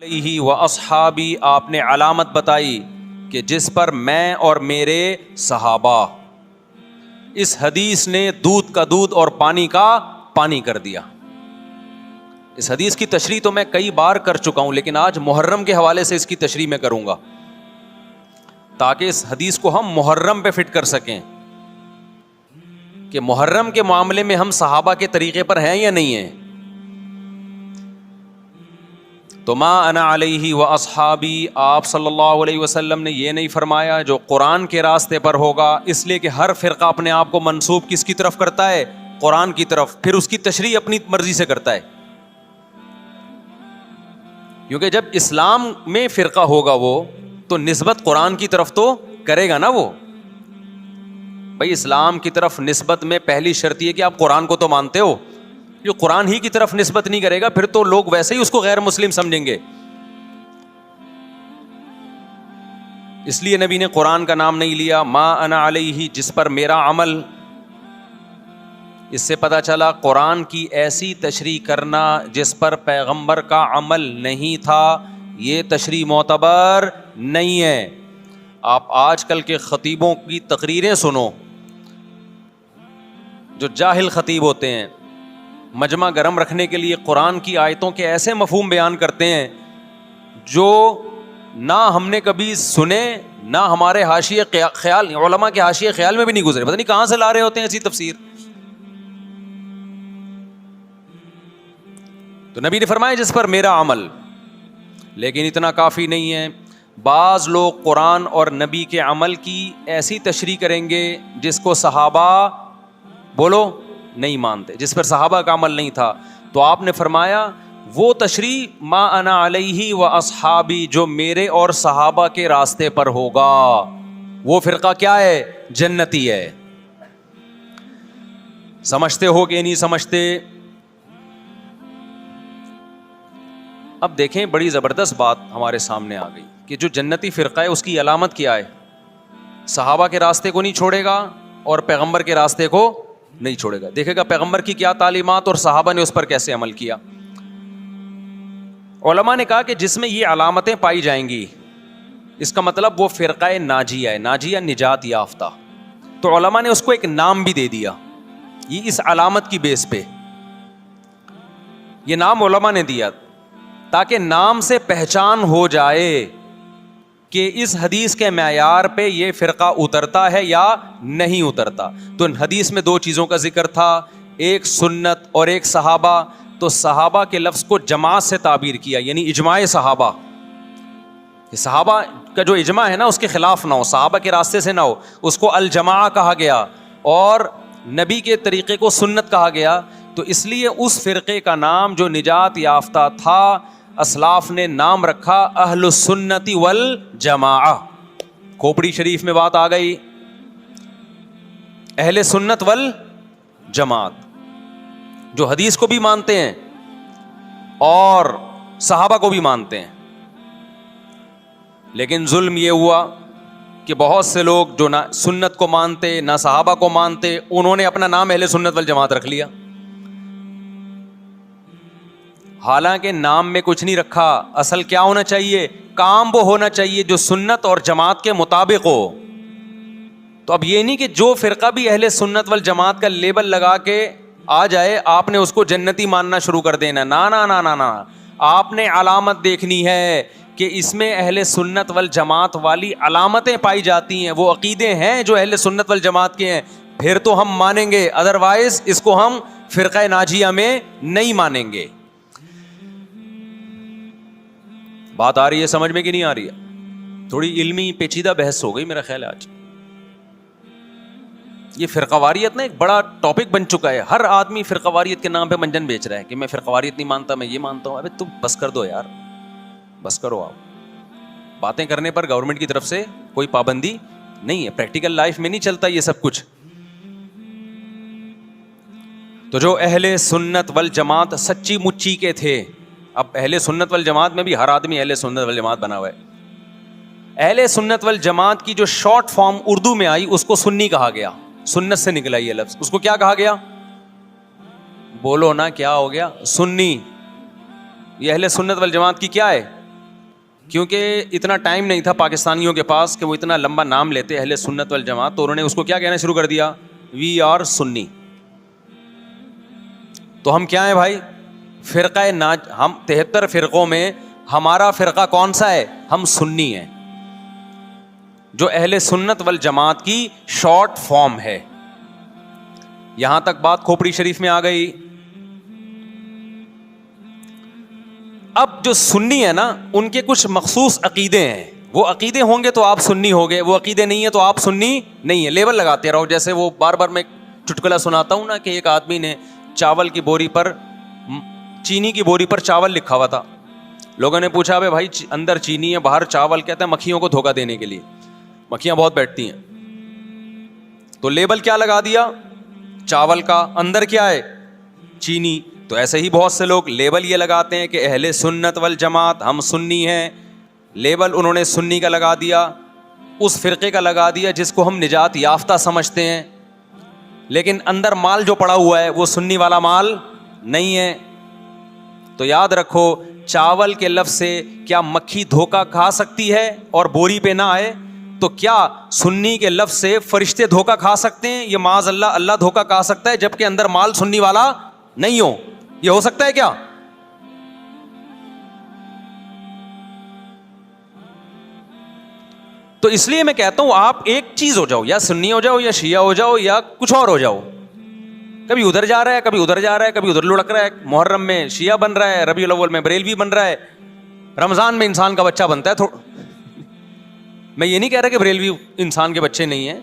علیہ و اصحابی، آپ نے علامت بتائی کہ جس پر میں اور میرے صحابہ، اس حدیث نے دودھ کا دودھ اور پانی کا پانی کر دیا۔ اس حدیث کی تشریح تو میں کئی بار کر چکا ہوں، لیکن آج محرم کے حوالے سے اس کی تشریح میں کروں گا تاکہ اس حدیث کو ہم محرم پہ فٹ کر سکیں کہ محرم کے معاملے میں ہم صحابہ کے طریقے پر ہیں یا نہیں ہیں۔ تو ما انا علیہ و اصحابی، آپ صلی اللہ علیہ وسلم نے یہ نہیں فرمایا جو قرآن کے راستے پر ہوگا، اس لیے کہ ہر فرقہ اپنے آپ کو منسوب کس کی طرف کرتا ہے؟ قرآن کی طرف، پھر اس کی تشریح اپنی مرضی سے کرتا ہے۔ کیونکہ جب اسلام میں فرقہ ہوگا وہ تو نسبت قرآن کی طرف تو کرے گا نا۔ وہ بھائی اسلام کی طرف نسبت میں پہلی شرط یہ کہ آپ قرآن کو تو مانتے ہو۔ جو قرآن ہی کی طرف نسبت نہیں کرے گا پھر تو لوگ ویسے ہی اس کو غیر مسلم سمجھیں گے۔ اس لیے نبی نے قرآن کا نام نہیں لیا، ما انا علیہ، جس پر میرا عمل۔ اس سے پتہ چلا قرآن کی ایسی تشریح کرنا جس پر پیغمبر کا عمل نہیں تھا، یہ تشریح معتبر نہیں ہے۔ آپ آج کل کے خطیبوں کی تقریریں سنو، جو جاہل خطیب ہوتے ہیں، مجمع گرم رکھنے کے لیے قرآن کی آیتوں کے ایسے مفہوم بیان کرتے ہیں جو نہ ہم نے کبھی سنے، نہ ہمارے حاشیے خیال، علماء کے حاشیے خیال میں بھی نہیں گزرے، پتہ نہیں کہاں سے لا رہے ہوتے ہیں ایسی تفسیر۔ تو نبی نے فرمایا جس پر میرا عمل، لیکن اتنا کافی نہیں ہے۔ بعض لوگ قرآن اور نبی کے عمل کی ایسی تشریح کریں گے جس کو صحابہ بولو نہیں مانتے، جس پر صحابہ کا عمل نہیں تھا۔ تو آپ نے فرمایا وہ تشریح ما انا علیہ و اصحابی، جو میرے اور صحابہ کے راستے پر ہوگا، وہ فرقہ کیا ہے؟ جنتی ہے۔ سمجھتے ہو کہ نہیں سمجھتے؟ اب دیکھیں بڑی زبردست بات ہمارے سامنے آ گئی کہ جو جنتی فرقہ ہے اس کی علامت کیا ہے؟ صحابہ کے راستے کو نہیں چھوڑے گا اور پیغمبر کے راستے کو نہیں چھوڑے گا۔ دیکھے گا پیغمبر کی کیا تعلیمات اور صحابہ نے اس پر کیسے عمل کیا۔ علماء نے کہا کہ جس میں یہ علامتیں پائی جائیں گی اس کا مطلب وہ فرقہ ناجیہ ہے، ناجیہ نجات یافتہ۔ تو علماء نے اس کو ایک نام بھی دے دیا، یہ اس علامت کی بیس پہ یہ نام علماء نے دیا تاکہ نام سے پہچان ہو جائے کہ اس حدیث کے معیار پہ یہ فرقہ اترتا ہے یا نہیں اترتا۔ تو حدیث میں دو چیزوں کا ذکر تھا، ایک سنت اور ایک صحابہ۔ تو صحابہ کے لفظ کو جماعت سے تعبیر کیا، یعنی اجماع صحابہ۔ صحابہ کا جو اجماع ہے نا اس کے خلاف نہ ہو، صحابہ کے راستے سے نہ ہو، اس کو الجماع کہا گیا، اور نبی کے طریقے کو سنت کہا گیا۔ تو اس لیے اس فرقے کا نام جو نجات یافتہ تھا، اسلاف نے نام رکھا اہل السنت والجماعہ۔ کھوپڑی شریف میں بات آ گئی، اہل سنت والجماعت جو حدیث کو بھی مانتے ہیں اور صحابہ کو بھی مانتے ہیں۔ لیکن ظلم یہ ہوا کہ بہت سے لوگ جو نہ سنت کو مانتے نہ صحابہ کو مانتے، انہوں نے اپنا نام اہل سنت والجماعت رکھ لیا، حالانکہ نام میں کچھ نہیں رکھا۔ اصل کیا ہونا چاہیے؟ کام وہ ہونا چاہیے جو سنت اور جماعت کے مطابق ہو۔ تو اب یہ نہیں کہ جو فرقہ بھی اہل سنت والجماعت کا لیبل لگا کے آ جائے آپ نے اس کو جنتی ماننا شروع کر دینا، نا نا نا نا نا۔ آپ نے علامت دیکھنی ہے کہ اس میں اہل سنت والجماعت والی علامتیں پائی جاتی ہیں، وہ عقیدے ہیں جو اہل سنت والجماعت کے ہیں، پھر تو ہم مانیں گے، ادروائز اس کو ہم فرقہ ناجیہ میں نہیں مانیں گے۔ بات آ رہی ہے سمجھ میں کہ نہیں آ رہی ہے؟ تھوڑی علمی پیچیدہ بحث ہو گئی میرا خیال ہے آج۔ یہ فرقہ واریت نا ایک بڑا ٹاپک بن چکا ہے، ہر آدمی فرقہ واریت کے نام پہ منجن بیچ رہا ہے کہ میں فرقہ واریت نہیں مانتا، میں یہ مانتا ہوں۔ ابے تم بس کر دو یار، بس کرو۔ آپ باتیں کرنے پر گورنمنٹ کی طرف سے کوئی پابندی نہیں ہے، پریکٹیکل لائف میں نہیں چلتا یہ سب کچھ۔ تو جو اہل سنت والجماعت سچی مچی کے تھے، اب اہل سنت والجماعت میں بھی ہر آدمی اہل سنت والجماعت بنا ہوا ہے۔ اہل سنت والجماعت کی جو شارٹ فارم اردو میں آئی اس کو سنی کہا گیا، سنت سے نکلا یہ لفظ۔ اس کو کیا کہا گیا؟ بولو نا کیا ہو گیا؟ سنی۔ یہ اہل سنت والجماعت کی کیا ہے؟ کیونکہ اتنا ٹائم نہیں تھا پاکستانیوں کے پاس کہ وہ اتنا لمبا نام لیتے اہل سنت والجماعت، تو انہوں نے اس کو کیا کہنا شروع کر دیا؟ وی آر سنی. تو ہم کیا ہیں بھائی؟ فرقہ ہم 73 فرقوں میں ہمارا فرقہ کون سا ہے؟ ہم سنی ہیں، جو اہل سنت والجماعت کی شارٹ فارم ہے. یہاں تک بات کھوپڑی شریف میں آ گئی. اب جو سنی ہے نا، ان کے کچھ مخصوص عقیدے ہیں. وہ عقیدے ہوں گے تو آپ سنی ہوگے، وہ عقیدے نہیں ہے تو آپ سنی نہیں ہے. لیبل لگاتے رہو. جیسے وہ بار بار میں چٹکلا سناتا ہوں نا کہ ایک آدمی نے چاول کی بوری پر، چینی کی بوری پر چاول لکھا ہوا تھا. لوگوں نے پوچھا بھائی اندر چینی ہے باہر چاول، کہتا ہے مکھیوں کو دھوکہ دینے کے لیے، مکھیاں بہت بیٹھتی ہیں. تو لیبل کیا لگا دیا؟ چاول کا. اندر کیا ہے؟ چینی. تو ایسے ہی بہت سے لوگ لیبل یہ لگاتے ہیں کہ اہل سنت والجماعت ہم سنی ہیں. لیبل انہوں نے سنی کا لگا دیا، اس فرقے کا لگا دیا جس کو ہم نجات یافتہ سمجھتے ہیں، لیکن اندر مال جو پڑا ہوا ہے وہ سنی والا مال نہیں ہے. تو یاد رکھو، چاول کے لفظ سے کیا مکھی دھوکہ کھا سکتی ہے اور بوری پہ نہ آئے؟ تو کیا سنی کے لفظ سے فرشتے دھوکہ کھا سکتے ہیں؟ یہ معاذ اللہ، اللہ دھوکہ کھا سکتا ہے جبکہ اندر مال سنی والا نہیں ہو. یہ ہو سکتا ہے کیا؟ تو اس لیے میں کہتا ہوں آپ ایک چیز ہو جاؤ، یا سنی ہو جاؤ یا شیعہ ہو جاؤ یا کچھ اور ہو جاؤ. کبھی ادھر جا رہا ہے، کبھی ادھر جا رہا ہے، کبھی ادھر لڑک رہا ہے. محرم میں شیعہ بن رہا ہے، ربیع الاول میں بریلوی بن رہا ہے، رمضان میں انسان کا بچہ بنتا ہے. میں یہ نہیں کہہ رہا کہ بریلوی انسان کے بچے نہیں ہیں،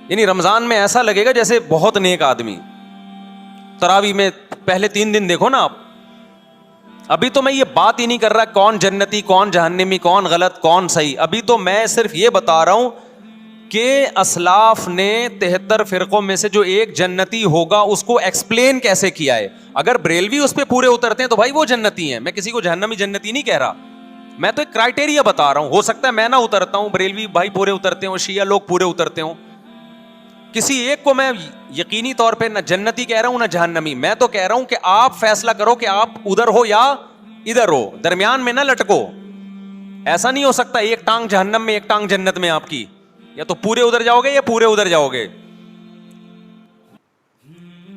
یعنی رمضان میں ایسا لگے گا جیسے بہت نیک آدمی. تراویح میں پہلے 3 دن دیکھو نا آپ. ابھی تو میں یہ بات ہی نہیں کر رہا کون جنتی کون جہنمی کون غلط کون صحیح. ابھی تو میں صرف یہ بتا رہا ہوں کہ اسلاف نے 73 فرقوں میں سے جو ایک جنتی ہوگا اس کو ایکسپلین کیسے کیا ہے. اگر بریلوی اس پہ پورے اترتے ہیں تو بھائی وہ جنتی ہیں. میں کسی کو جہنمی جنتی نہیں کہہ رہا، میں تو ایک کرائٹیریا بتا رہا ہوں. ہو سکتا ہے میں نہ اترتا ہوں، بریلوی بھائی پورے اترتے ہوں، شیعہ لوگ پورے اترتے ہوں. کسی ایک کو میں یقینی طور پہ نہ جنتی کہہ رہا ہوں نہ جہنمی. میں تو کہہ رہا ہوں کہ آپ فیصلہ کرو کہ آپ ادھر ہو یا ادھر ہو، درمیان میں نہ لٹکو. ایسا نہیں ہو سکتا ایک ٹانگ جہنم میں ایک ٹانگ جنت میں آپ کی. یا تو پورے ادھر جاؤ گے یا پورے ادھر جاؤ گے.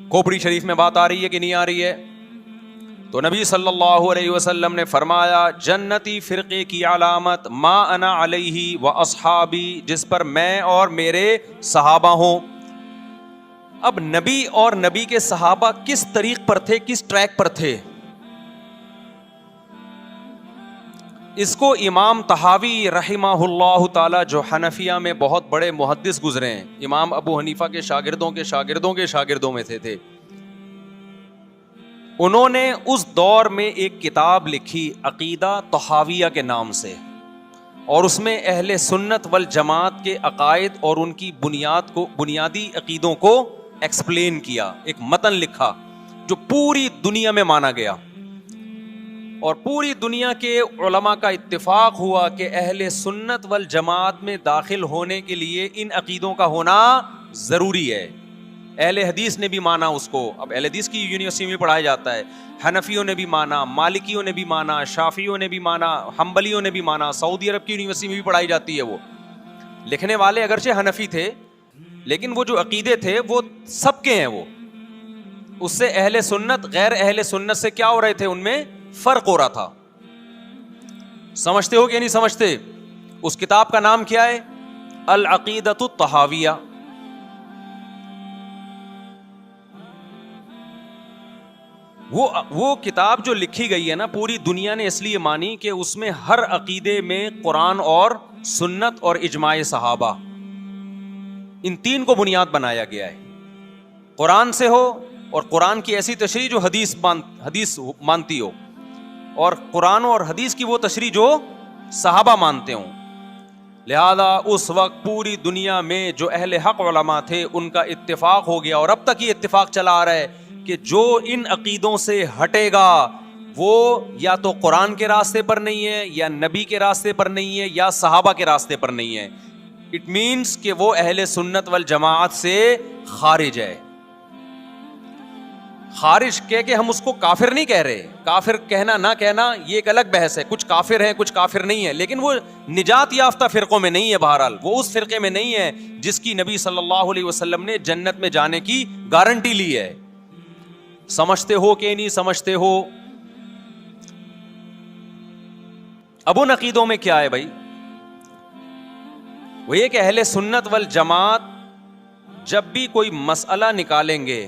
کھوپڑی شریف میں بات آ رہی ہے کہ نہیں آ رہی ہے؟ تو نبی صلی اللہ علیہ وسلم نے فرمایا جنتی فرقے کی علامت ما انا علیہ و اصحابی، جس پر میں اور میرے صحابہ ہوں. اب نبی اور نبی کے صحابہ کس طریق پر تھے، کس ٹریک پر تھے؟ اس کو امام طحاوی رحمہ اللہ تعالی جو حنفیہ میں بہت بڑے محدث گزرے ہیں، امام ابو حنیفہ کے شاگردوں کے شاگردوں کے شاگردوں میں تھے. انہوں نے اس دور میں ایک کتاب لکھی عقیدہ طحاویہ کے نام سے، اور اس میں اہل سنت والجماعت کے عقائد اور ان کی بنیادی عقیدوں کو ایکسپلین کیا. ایک متن لکھا جو پوری دنیا میں مانا گیا، اور پوری دنیا کے علماء کا اتفاق ہوا کہ اہل سنت والجماعت میں داخل ہونے کے لیے ان عقیدوں کا ہونا ضروری ہے. اہل حدیث نے بھی مانا اس کو. اب اہل حدیث کی یونیورسٹی میں پڑھایا جاتا ہے. حنفیوں نے بھی مانا، مالکیوں نے بھی مانا، شافعیوں نے بھی مانا، حنبلیوں نے بھی مانا. سعودی عرب کی یونیورسٹی میں بھی پڑھائی جاتی ہے. وہ لکھنے والے اگرچہ حنفی تھے لیکن وہ جو عقیدے تھے وہ سب کے ہیں. وہ اس سے اہل سنت غیر اہل سنت سے کیا ہو رہے تھے، ان میں فرق ہو رہا تھا. سمجھتے ہو کہ نہیں سمجھتے؟ اس کتاب کا نام کیا ہے؟ العقیدۃ الطحاویہ. وہ کتاب جو لکھی گئی ہے نا، پوری دنیا نے اس لیے مانی کہ اس میں ہر عقیدے میں قرآن اور سنت اور اجماع صحابہ، ان 3 کو بنیاد بنایا گیا ہے. قرآن سے ہو، اور قرآن کی ایسی تشریح جو حدیث مانتی ہو، اور قرآن اور حدیث کی وہ تشریح جو صحابہ مانتے ہوں. لہذا اس وقت پوری دنیا میں جو اہل حق علماء تھے ان کا اتفاق ہو گیا، اور اب تک یہ اتفاق چلا آ رہا ہے کہ جو ان عقیدوں سے ہٹے گا وہ یا تو قرآن کے راستے پر نہیں ہے، یا نبی کے راستے پر نہیں ہے، یا صحابہ کے راستے پر نہیں ہے. اٹ مینس کہ وہ اہل سنت والجماعت سے خارج ہے. خارج کہہ کے ہم اس کو کافر نہیں کہہ رہے, کافر کہنا نہ کہنا یہ ایک الگ بحث ہے, کچھ کافر ہیں کچھ کافر نہیں ہے, لیکن وہ نجات یافتہ فرقوں میں نہیں ہے, بہرحال وہ اس فرقے میں نہیں ہے جس کی نبی صلی اللہ علیہ وسلم نے جنت میں جانے کی گارنٹی لی ہے. سمجھتے ہو کہ نہیں سمجھتے ہو؟ اب ان عقیدوں میں کیا ہے بھائی؟ وہ یہ کہ اہل سنت والجماعت جب بھی کوئی مسئلہ نکالیں گے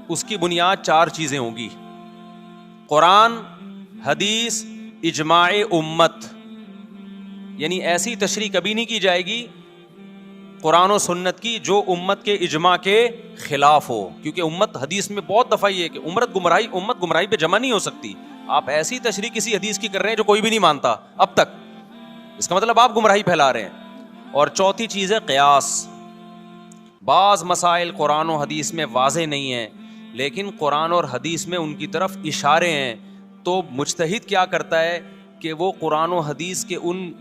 اس کی بنیاد 4 چیزیں ہوں گی: قرآن، حدیث، اجماع امت. یعنی ایسی تشریح کبھی نہیں کی جائے گی قرآن و سنت کی جو امت کے اجماع کے خلاف ہو, کیونکہ امت حدیث میں بہت دفعہ یہ کہ امت گمراہی پہ جمع نہیں ہو سکتی. آپ ایسی تشریح کسی حدیث کی کر رہے ہیں جو کوئی بھی نہیں مانتا اب تک, اس کا مطلب آپ گمراہی پھیلا رہے ہیں. اور چوتھی چیز ہے قیاس. بعض مسائل قرآن و حدیث میں واضح نہیں ہیں لیکن قرآن اور حدیث میں ان کی طرف اشارے ہیں, تو مجتہد کیا کرتا ہے کہ وہ قرآن و حدیث کے ان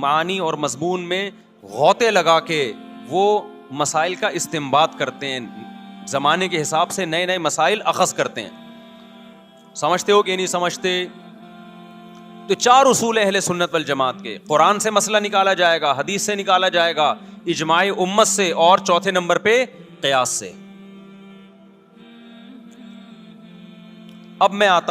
معنی اور مضمون میں غوطے لگا کے وہ مسائل کا استنباط کرتے ہیں, زمانے کے حساب سے نئے نئے مسائل اخذ کرتے ہیں. سمجھتے ہو کہ نہیں سمجھتے؟ تو 4 اصول اہل سنت والجماعت کے: قرآن سے مسئلہ نکالا جائے گا, حدیث سے نکالا جائے گا, اجماع امت سے, اور چوتھے نمبر پہ قیاس سے. اب میں آتا ہوں